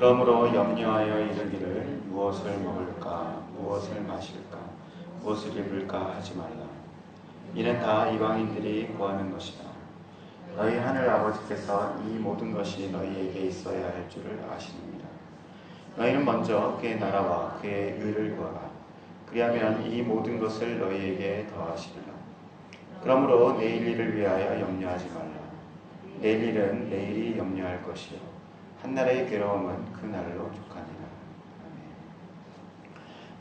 그러므로 염려하여 이르기를 무엇을 먹을까, 무엇을 마실까, 무엇을 입을까 하지 말라. 이는 다 이방인들이 구하는 것이다. 너희 하늘 아버지께서 이 모든 것이 너희에게 있어야 할 줄을 아시느니라. 너희는 먼저 그의 나라와 그의 의를 구하라. 그리하면 이 모든 것을 너희에게 더하시리라. 그러므로 내일 일을 위하여 염려하지 말라. 내일 일은 내일이 염려할 것이요 한날의 괴로움은 그 날로 족하니라.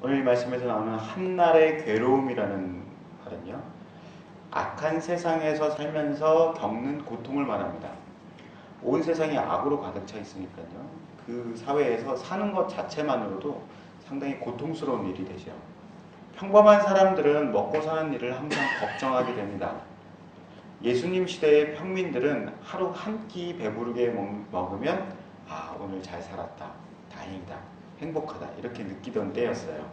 오늘 이 말씀에서 나오는 한날의 괴로움이라는 말은요, 악한 세상에서 살면서 겪는 고통을 말합니다. 온 세상이 악으로 가득 차 있으니까요, 그 사회에서 사는 것 자체만으로도 상당히 고통스러운 일이 되죠. 평범한 사람들은 먹고 사는 일을 항상 걱정하게 됩니다. 예수님 시대의 평민들은 하루 한 끼 배부르게 먹으면 오늘 잘 살았다, 다행이다, 행복하다 이렇게 느끼던 때였어요.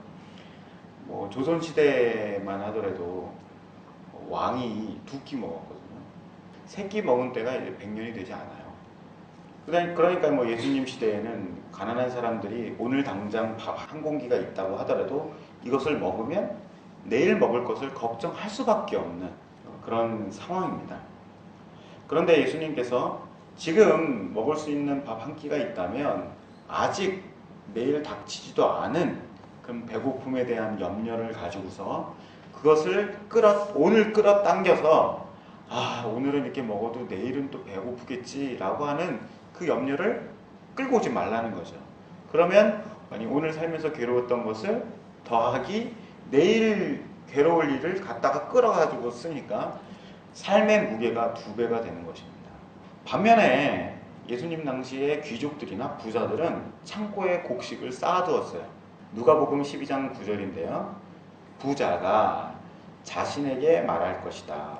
조선시대만 하더라도 왕이 2끼 먹었거든요. 3끼 먹은 때가 이제 100년이 되지 않아요. 그러니까 예수님 시대에는 가난한 사람들이 오늘 당장 밥 한 공기가 있다고 하더라도 이것을 먹으면 내일 먹을 것을 걱정할 수밖에 없는 그런 상황입니다. 그런데 예수님께서 지금 먹을 수 있는 밥 한 끼가 있다면 아직 내일 닥치지도 않은 그런 배고픔에 대한 염려를 가지고서 그것을 오늘 끌어당겨서 오늘은 이렇게 먹어도 내일은 또 배고프겠지라고 하는 그 염려를 끌고 오지 말라는 거죠. 그러면 오늘 살면서 괴로웠던 것을 더하기 내일 괴로울 일을 갖다가 끌어가지고 쓰니까 삶의 무게가 2배가 되는 것입니다. 반면에 예수님 당시의 귀족들이나 부자들은 창고에 곡식을 쌓아두었어요. 누가복음 12장 9절인데요. 부자가 자신에게 말할 것이다.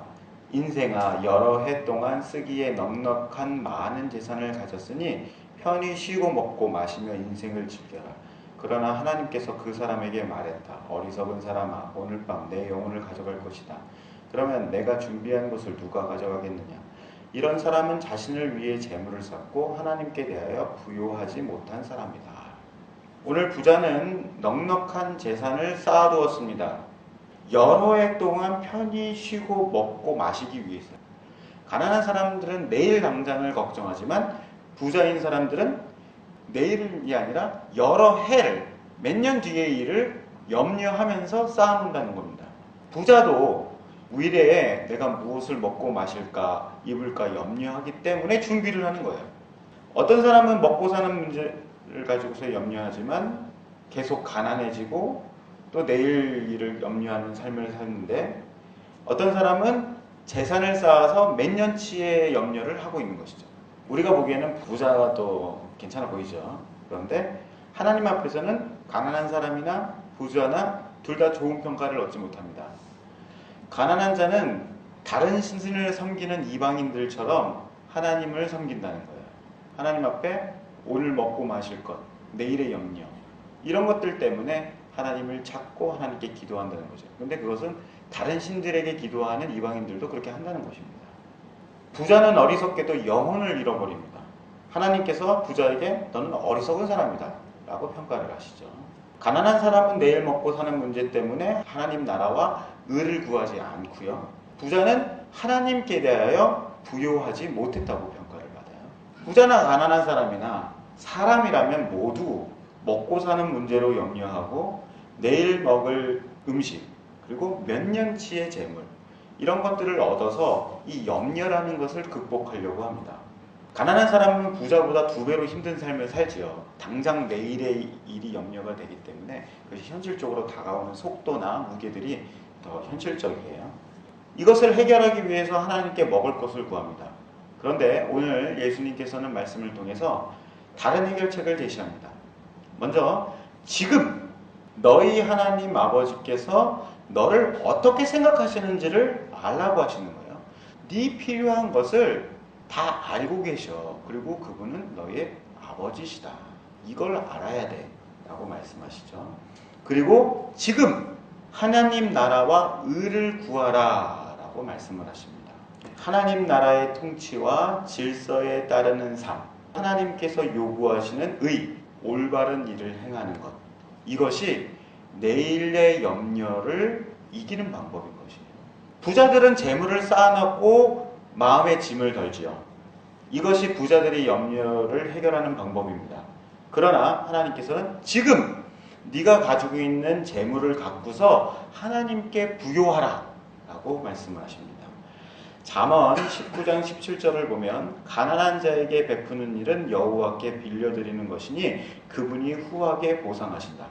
인생아, 여러 해 동안 쓰기에 넉넉한 많은 재산을 가졌으니 편히 쉬고 먹고 마시며 인생을 즐겨라. 그러나 하나님께서 그 사람에게 말했다. 어리석은 사람아, 오늘 밤 내 영혼을 가져갈 것이다. 그러면 내가 준비한 것을 누가 가져가겠느냐? 이런 사람은 자신을 위해 재물을 쌓고 하나님께 대하여 부요하지 못한 사람이다. 오늘 부자는 넉넉한 재산을 쌓아두었습니다. 여러 해 동안 편히 쉬고 먹고 마시기 위해서. 가난한 사람들은 내일 당장을 걱정하지만 부자인 사람들은 내일이 아니라 여러 해를, 몇 년 뒤의 일을 염려하면서 쌓아놓는다는 겁니다. 부자도 미래에 내가 무엇을 먹고 마실까, 입을까 염려하기 때문에 준비를 하는 거예요. 어떤 사람은 먹고 사는 문제를 가지고서 염려하지만 계속 가난해지고 또 내일 일을 염려하는 삶을 사는데, 어떤 사람은 재산을 쌓아서 몇 년치의 염려를 하고 있는 것이죠. 우리가 보기에는 부자가 더 괜찮아 보이죠. 그런데 하나님 앞에서는 가난한 사람이나 부자나 둘 다 좋은 평가를 얻지 못합니다. 가난한 자는 다른 신을 섬기는 이방인들처럼 하나님을 섬긴다는 거예요. 하나님 앞에 오늘 먹고 마실 것, 내일의 염려, 이런 것들 때문에 하나님을 찾고 하나님께 기도한다는 거죠. 그런데 그것은 다른 신들에게 기도하는 이방인들도 그렇게 한다는 것입니다. 부자는 어리석게도 영혼을 잃어버립니다. 하나님께서 부자에게 너는 어리석은 사람이다 라고 평가를 하시죠. 가난한 사람은 내일 먹고 사는 문제 때문에 하나님 나라와 의를 구하지 않고요, 부자는 하나님께 대하여 부요하지 못했다고 평가를 받아요. 부자나 가난한 사람이나 사람이라면 모두 먹고 사는 문제로 염려하고 내일 먹을 음식, 그리고 몇 년치의 재물, 이런 것들을 얻어서 이 염려라는 것을 극복하려고 합니다. 가난한 사람은 부자보다 2배로 힘든 삶을 살지요. 당장 내일의 일이 염려가 되기 때문에 그것이 현실적으로 다가오는 속도나 무게들이 더 현실적이에요. 이것을 해결하기 위해서 하나님께 먹을 것을 구합니다. 그런데 오늘 예수님께서는 말씀을 통해서 다른 해결책을 제시합니다. 먼저 지금 너희 하나님 아버지께서 너를 어떻게 생각하시는지를 알라고 하시는 거예요. 네 필요한 것을 다 알고 계셔. 그리고 그분은 너의 아버지시다. 이걸 알아야 돼 라고 말씀하시죠. 그리고 지금 하나님 나라와 의를 구하라 라고 말씀을 하십니다. 하나님 나라의 통치와 질서에 따르는 삶, 하나님께서 요구하시는 올바른 일을 행하는 것. 이것이 내일의 염려를 이기는 방법인 것이에요. 부자들은 재물을 쌓아놓고 마음의 짐을 덜지요. 이것이 부자들의 염려를 해결하는 방법입니다. 그러나 하나님께서는 지금 네가 가지고 있는 재물을 갖고서 하나님께 부요하라 라고 말씀을 하십니다. 잠언 19장 17절을 보면 가난한 자에게 베푸는 일은 여호와께 빌려드리는 것이니 그분이 후하게 보상하신다.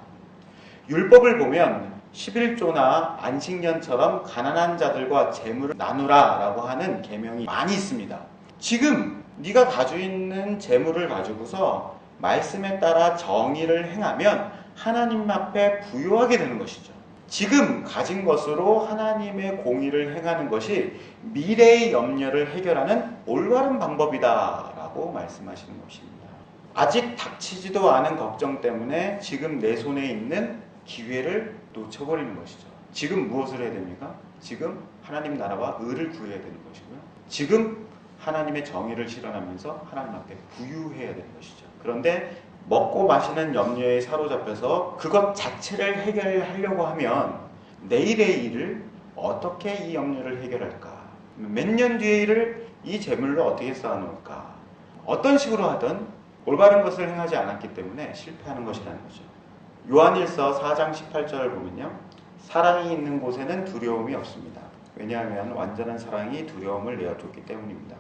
율법을 보면 11조나 안식년처럼 가난한 자들과 재물을 나누라 라고 하는 계명이 많이 있습니다. 지금 네가 가지고 있는 재물을 가지고서 말씀에 따라 정의를 행하면 하나님 앞에 부요하게 되는 것이죠. 지금 가진 것으로 하나님의 공의를 행하는 것이 미래의 염려를 해결하는 올바른 방법이다 라고 말씀하시는 것입니다. 아직 닥치지도 않은 걱정 때문에 지금 내 손에 있는 기회를 놓쳐버리는 것이죠. 지금 무엇을 해야 됩니까? 지금 하나님 나라와 의를 구해야 되는 것이고요. 지금 하나님의 정의를 실현하면서 하나님 앞에 부유해야 되는 것이죠. 그런데 먹고 마시는 염려에 사로잡혀서 그것 자체를 해결하려고 하면 내일의 일을 어떻게 이 염려를 해결할까? 몇 년 뒤의 일을 이 재물로 어떻게 쌓아놓을까? 어떤 식으로 하든 올바른 것을 행하지 않았기 때문에 실패하는 것이라는 거죠. 요한일서 4장 18절을 보면요. 사랑이 있는 곳에는 두려움이 없습니다. 왜냐하면 완전한 사랑이 두려움을 내어줬기 때문입니다.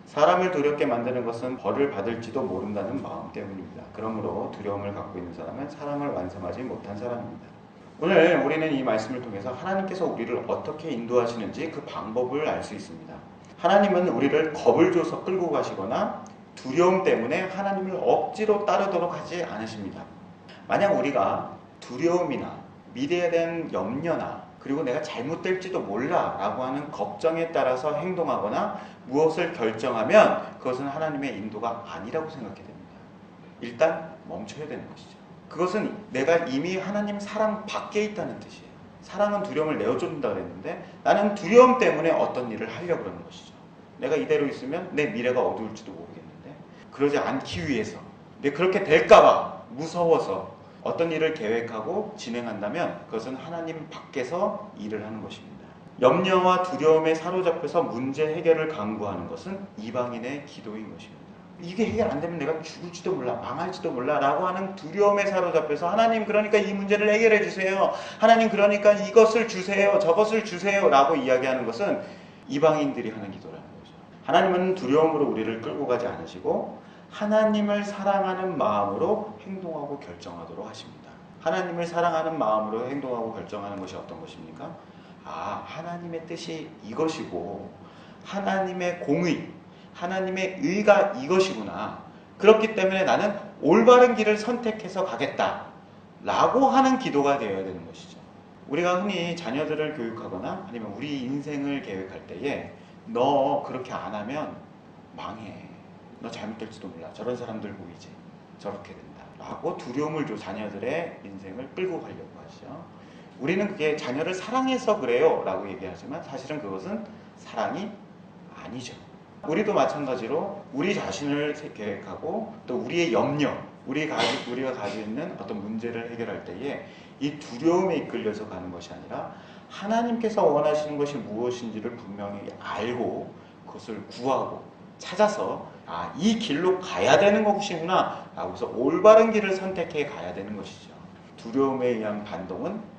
사람을 두렵게 만드는 것은 벌을 받을지도 모른다는 마음 때문입니다. 그러므로 두려움을 갖고 있는 사람은 사랑을 완성하지 못한 사람입니다. 오늘 우리는 이 말씀을 통해서 하나님께서 우리를 어떻게 인도하시는지 그 방법을 알 수 있습니다. 하나님은 우리를 겁을 줘서 끌고 가시거나 두려움 때문에 하나님을 억지로 따르도록 하지 않으십니다. 만약 우리가 두려움이나 미래에 대한 염려나 그리고 내가 잘못될지도 몰라 라고 하는 걱정에 따라서 행동하거나 무엇을 결정하면 그것은 하나님의 인도가 아니라고 생각이 됩니다. 일단 멈춰야 되는 것이죠. 그것은 내가 이미 하나님 사랑 밖에 있다는 뜻이에요. 사랑은 두려움을 내어준다 그랬는데 나는 두려움 때문에 어떤 일을 하려고 그러는 것이죠. 내가 이대로 있으면 내 미래가 어두울지도 모르겠는데 그러지 않기 위해서 그렇게 될까봐 무서워서 어떤 일을 계획하고 진행한다면 그것은 하나님 밖에서 일을 하는 것입니다. 염려와 두려움에 사로잡혀서 문제 해결을 강구하는 것은 이방인의 기도인 것입니다. 이게 해결 안 되면 내가 죽을지도 몰라, 망할지도 몰라 라고 하는 두려움에 사로잡혀서 하나님 그러니까 이 문제를 해결해 주세요. 하나님 그러니까 이것을 주세요. 저것을 주세요. 라고 이야기하는 것은 이방인들이 하는 기도라는 거죠. 하나님은 두려움으로 우리를 끌고 가지 않으시고 하나님을 사랑하는 마음으로 행동하고 결정하도록 하십니다. 하나님을 사랑하는 마음으로 행동하고 결정하는 것이 어떤 것입니까? 하나님의 뜻이 이것이고 하나님의 공의, 하나님의 의가 이것이구나. 그렇기 때문에 나는 올바른 길을 선택해서 가겠다 라고 하는 기도가 되어야 되는 것이죠. 우리가 흔히 자녀들을 교육하거나 아니면 우리 인생을 계획할 때에 너 그렇게 안 하면 망해. 너 잘못될지도 몰라. 저런 사람들 보이지? 저렇게 된다. 라고 두려움을 줘 자녀들의 인생을 끌고 가려고 하죠. 우리는 그게 자녀를 사랑해서 그래요 라고 얘기하지만 사실은 그것은 사랑이 아니죠. 우리도 마찬가지로 우리 자신을 계획하고 또 우리의 염려, 우리가 가지고 있는 어떤 문제를 해결할 때에 이 두려움에 이끌려서 가는 것이 아니라 하나님께서 원하시는 것이 무엇인지를 분명히 알고 그것을 구하고 찾아서 이 길로 가야 되는 것이구나 라고서 올바른 길을 선택해 가야 되는 것이죠. 두려움에 의한 반동은